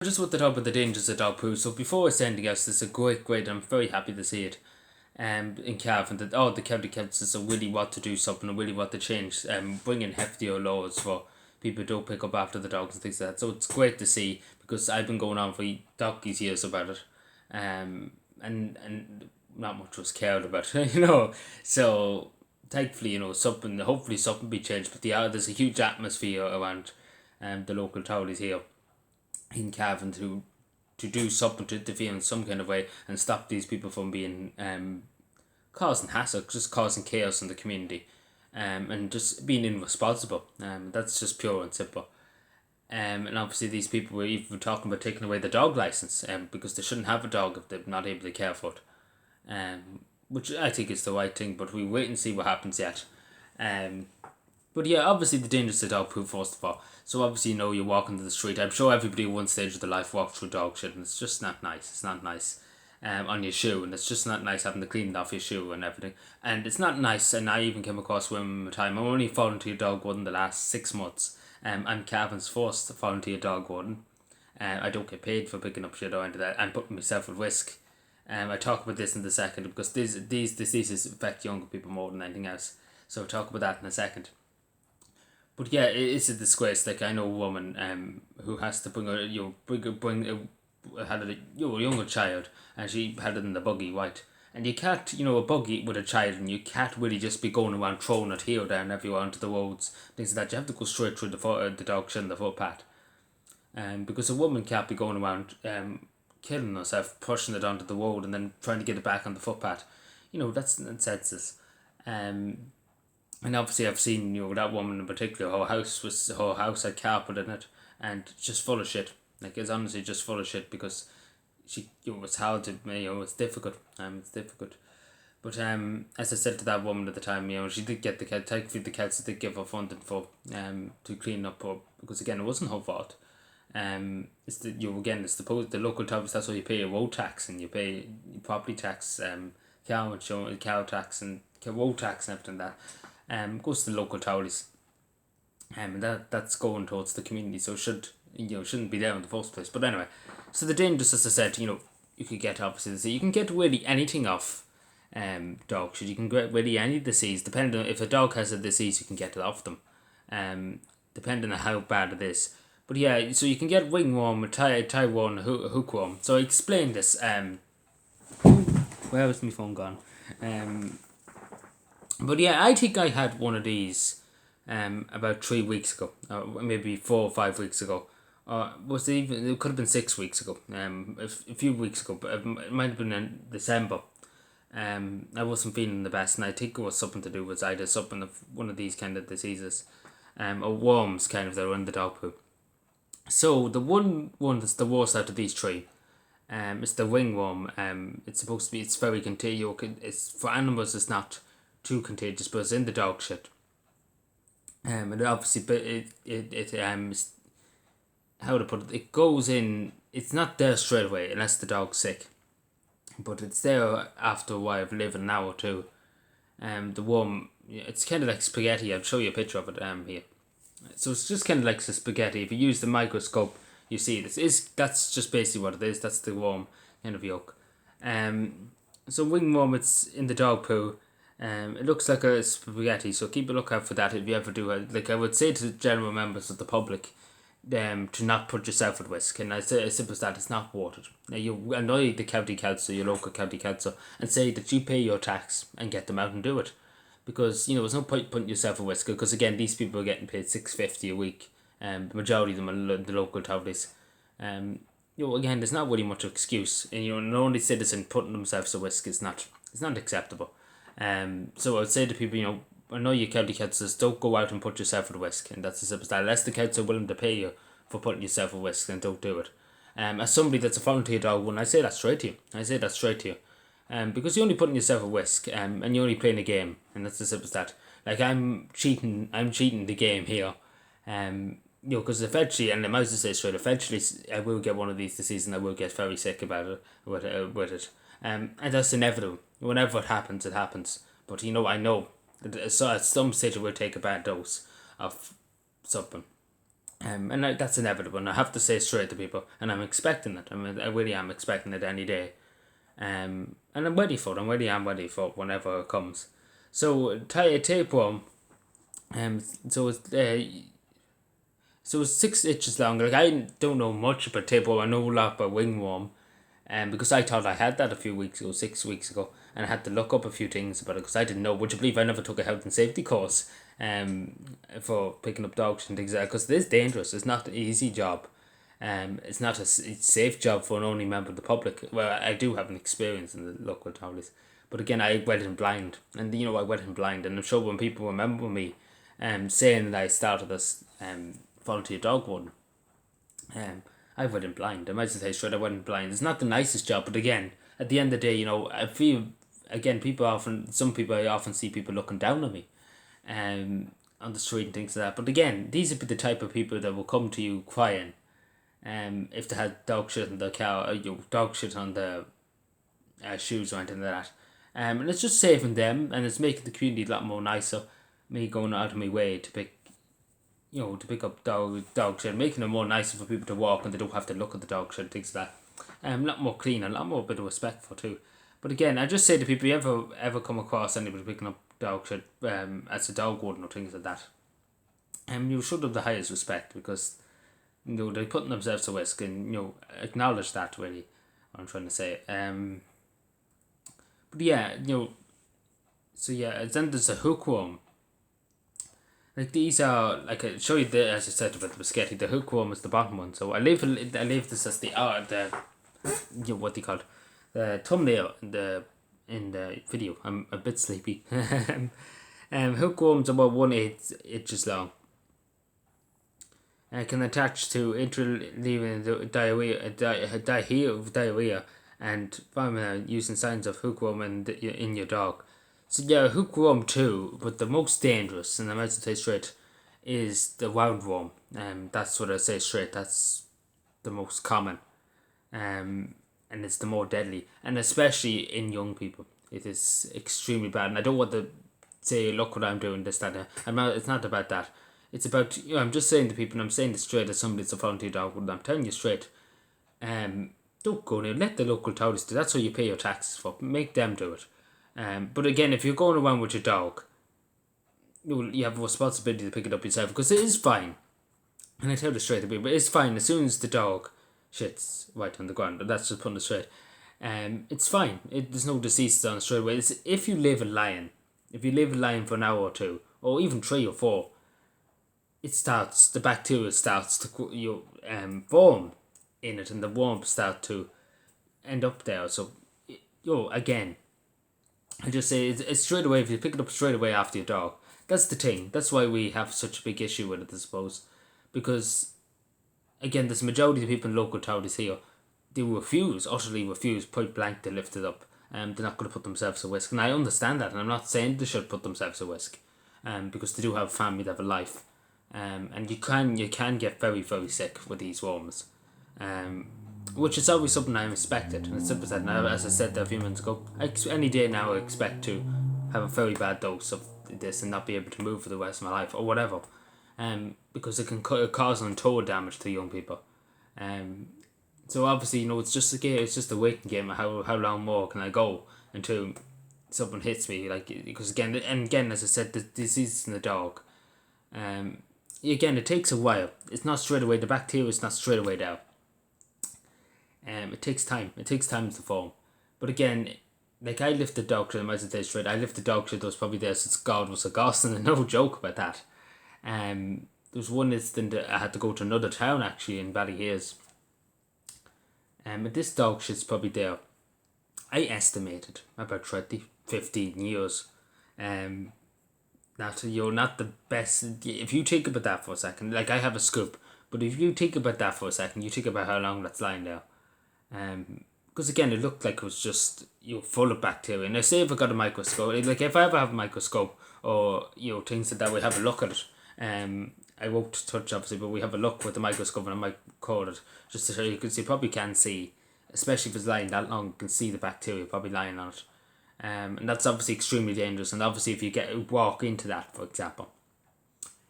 Just with the talk about the dangers of dog poo. So before I say anything else, this is a great. I'm very happy to see it. In Cavan that the county councils are really want to do something and really want to change. Bringing heftier laws for people who don't pick up after the dogs and things like that. So it's great to see because I've been going on for donkey's years about it, and not much was cared about, So thankfully, something hopefully something be changed. But there's a huge atmosphere around the local townies here in Cavan to do something to interfere in some kind of way and stop these people from being causing hassle, just causing chaos in the community, and just being irresponsible. That's just pure and simple. And obviously these people were even talking about taking away the dog license, because they shouldn't have a dog if they're not able to care for it. Which I think is the right thing, but we wait and see what happens yet. Um, but yeah, obviously the dangers of dog poo first of all. So obviously you're walking to the street. I'm sure everybody at one stage of their life walked through dog shit, and it's just not nice. It's not nice. On your shoe, and it's just not nice having to clean it off your shoe and everything. And it's not nice. And I even came across women at time. I'm only volunteer dog warden the last 6 months. I'm Cavan's first volunteer dog warden. I don't get paid for picking up shit or anything like that. I'm putting myself at risk. I talk about this in the second because these diseases affect younger people more than anything else. So I'll talk about that in a second. But yeah, it's a disgrace. Like I know a woman who has to bring a younger child, and she had it in the buggy, right? And you can't, a buggy with a child, and you can't really just be going around throwing it here, there, and everywhere onto the roads, things like that. You have to go straight through the dog shit and the footpath. Because a woman can't be going around killing herself, pushing it onto the road, and then trying to get it back on the footpath. That's senseless. Um, and obviously, I've seen that woman in particular. Her house had carpet in it, and just full of shit. Like it's honestly just full of shit because she it's hard to it's difficult. It's difficult. But as I said to that woman at the time, she did get the cat. Thankfully, the council did give her funding for to clean up her, because again it wasn't her fault. It's the local tax. That's why you pay your road tax and you pay your property tax, cow insurance, cow tax and road tax and everything like that. Goes to the local townies, and that's going towards the community. So shouldn't be there in the first place. But anyway, so the dangers, as I said, you could get obviously disease. You can get really anything off dog shit. You can get really any disease depending on if a dog has a disease. You can get it off them, depending on how bad it is. But yeah, so you can get ringworm or Taiwan hookworm. So I explained this. Where was my phone gone? But yeah, I think I had one of these about 3 weeks ago, maybe 4 or 5 weeks ago. Was it even? It could have been 6 weeks ago. A few weeks ago, but it might have been in December. I wasn't feeling the best, and I think it was something to do with either something of one of these kind of diseases, or worms kind of that are in the dog poo. So the one that's the worst out of these three, is the ringworm. It's supposed to be. It's very contagious. It's for animals. It's not too contagious, but it's in the dog shit. And obviously, but how to put it? It goes in. It's not there straight away unless the dog's sick, but it's there after a while of living an hour or two. The worm. It's kind of like spaghetti. I'll show you a picture of it. Here. So it's just kind of like the spaghetti. If you use the microscope, you see that's just basically what it is. That's the worm kind of yolk. So ringworm, it's in the dog poo. It looks like a spaghetti, so keep a lookout for that if you ever do it. Like I would say to the general members of the public, to not put yourself at risk. And I say as simple as that, it's not worth it. Now you annoy the county council, your local county council, and say that you pay your tax and get them out and do it, because there's no point putting yourself at risk. Because again, these people are getting paid $6.50 a week. The majority of them are the local townies. Again, there's not really much excuse, and an only citizen putting themselves at risk is not. It's not acceptable. So I would say to people, I know you county councils, don't go out and put yourself at risk, and that's the simple style. Unless the council are willing to pay you for putting yourself at risk, then don't do it. As somebody that's a volunteer dog one, I say that straight to you. Because you're only putting yourself at risk, and you're only playing a game, and that's the simple start. Like I'm cheating the game here, because eventually, and I might just say straight, eventually I will get one of these diseases, and I will get very sick about it with it. And that's inevitable. Whenever it happens, it happens. But I know that so at some stage it will take a bad dose of something. That's inevitable, and I have to say straight to people, and I'm expecting it. I really am expecting it any day. And I'm ready for it. I really am ready for it whenever it comes. So, tapeworm. Um, so it's uh, so it's 6 inches long. Like, I don't know much about tapeworm. I know a lot about wingworm. Because I thought I had that a few weeks ago, 6 weeks ago, and I had to look up a few things about it because I didn't know. Would you believe I never took a health and safety course for picking up dogs and things like that? Because it is dangerous. It's not an easy job. It's not a safe job for an only member of the public. Well, I do have an experience in the local authorities. But again, I went in blind. And I went in blind. And I'm sure when people remember me saying that I started this volunteer dog warden, I went in blind. I might as well say straight I went in blind. It's not the nicest job, but again, at the end of the day, I feel, again, some people, I often see people looking down on me on the street and things like that. But again, these would be the type of people that will come to you crying if they had dog shit on the car, dog shit on the shoes or anything like that. And it's just saving them, and it's making the community a lot more nicer. Me going out of my way to pick up dog shit, making it more nicer for people to walk and they don't have to look at the dog shit, things like that. A lot more clean, a lot more bit of respectful too. But again, I just say to people, you ever come across anybody picking up dog shit as a dog warden or things like that, you should have the highest respect because they're putting themselves at risk, and acknowledge that really. What I'm trying to say. But yeah, so yeah, then there's a hookworm. Like these are like I show you as I said about the biscotti. The hookworm is the bottom one. So I leave this as the what they call it, the thumbnail in the video. I'm a bit sleepy. Hookworms are about 1/8 inches long. Can attach to interleaving diarrhea and using signs of hookworm in your dog. So yeah, hookworm too, but the most dangerous, and I might say straight, is the roundworm. That's what I say straight. That's the most common, and it's the more deadly, and especially in young people, it is extremely bad. And I don't want to say, look what I'm doing, this, that. I'm not. It's not about that. It's about I'm just saying to people, and I'm saying this straight as somebody that's a volunteer dog, but I'm telling you straight. Don't go there. Let the local authorities do. That's what you pay your taxes for. Make them do it. But again, if you're going around with your dog, you have a responsibility to pick it up yourself because it is fine. And I tell you straight to people, it's fine as soon as the dog shits right on the ground. That's just putting it straight. It's fine. There's no diseases on it straight away. It's if you leave a lion for an hour or two, or even 3 or 4, the bacteria starts to form in it, and the worms start to end up there. So, again, I just say it's straight away. If you pick it up straight away after your dog, that's the thing. That's why we have such a big issue with it, I suppose, because again, there's a majority of people in local authorities here. They utterly refuse, point blank, to lift it up. They're not going to put themselves at risk, and I understand that. And I'm not saying they should put themselves at risk, because they do have a family, they have a life, and you can get very, very sick with these worms, which is always something I expected. And it's simple as that. Now, as I said there a few minutes ago, any day now I expect to have a very bad dose of this and not be able to move for the rest of my life or whatever, because it can cause untold damage to young people. So obviously, it's just a game. It's just a waiting game. How long more can I go until someone hits me? Because again, as I said, the disease in the dog. Again, it takes a while. It's not straight away. The bacteria is not straight away there. It takes time. It takes time to form. But again, like I lifted dog shit, I might say straight. I lifted dog shit that was probably there since God was a ghost, and no joke about that. There was one instant that I had to go to another town actually in Ballyhairs. But this dog shit's probably there, I estimated, about 15 years. Not the best. If you think about that for a second, like I have a scoop, but if you think about that for a second, you think about how long that's lying there. Because again, it looked like it was just full of bacteria. And I say if I got a microscope, like if I ever have a microscope or things like that, we have a look at it. I won't touch obviously, but we have a look with the microscope, and I might record it just to show you, because you probably can see, especially if it's lying that long, you can see the bacteria probably lying on it. And that's obviously extremely dangerous. And obviously, if you walk into that, for example,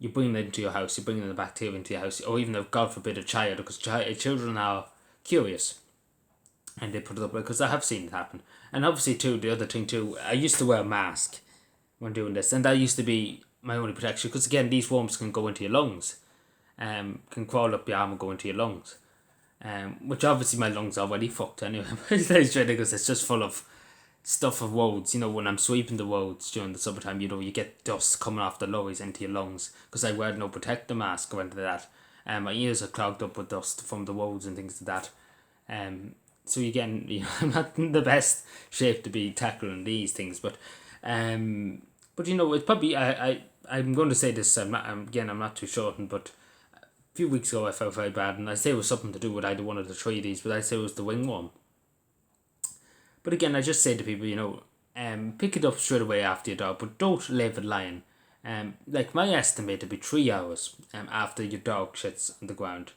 you bring them into your house, you bring in the bacteria into your house, or even if God forbid a child, because children are curious and they put it up, because I have seen it happen. And obviously too, the other thing too, I used to wear a mask when doing this, and that used to be my only protection, because again, these worms can go into your lungs, can crawl up your arm and go into your lungs, which obviously my lungs are already fucked anyway. Because it's just full of stuff of roads. When I'm sweeping the roads during the summertime, you get dust coming off the lorries into your lungs, because I wear no protective mask or anything like that. My ears are clogged up with dust from the roads and things like that. So again, I'm not in the best shape to be tackling these things, but it's probably I'm going to say this. I'm not too certain, but a few weeks ago I felt very bad, and I say it was something to do with either one of the three of these, but I say it was the wingworm. But again, I just say to people, pick it up straight away after your dog, but don't leave it lying. Like my estimate to be 3 hours after your dog shits on the ground,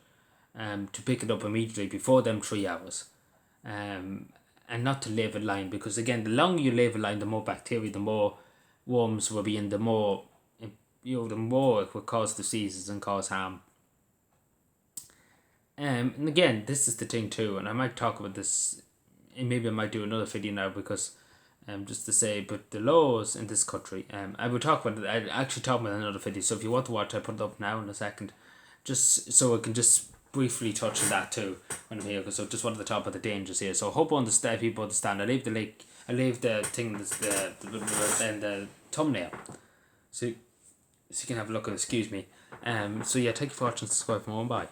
to pick it up immediately before them 3 hours, and not to leave it lying, because again, the longer you leave it lying, the more bacteria, the more worms will be in, the more the more it will cause diseases and cause harm. And again, this is the thing too, and I might talk about this, and maybe I might do another video now, because just to say, but the laws in this country, I will talk about it. I actually talk about another video, so if you want to watch, I put it up now in a second, just so I can just briefly touch on that too when I'm here, because I just wanted to talk about the dangers here. So I hope people understand. I leave the link, I leave the thing, and the thumbnail, so you can have a look, and excuse me. So yeah, thank you for watching, subscribe for more, and bye.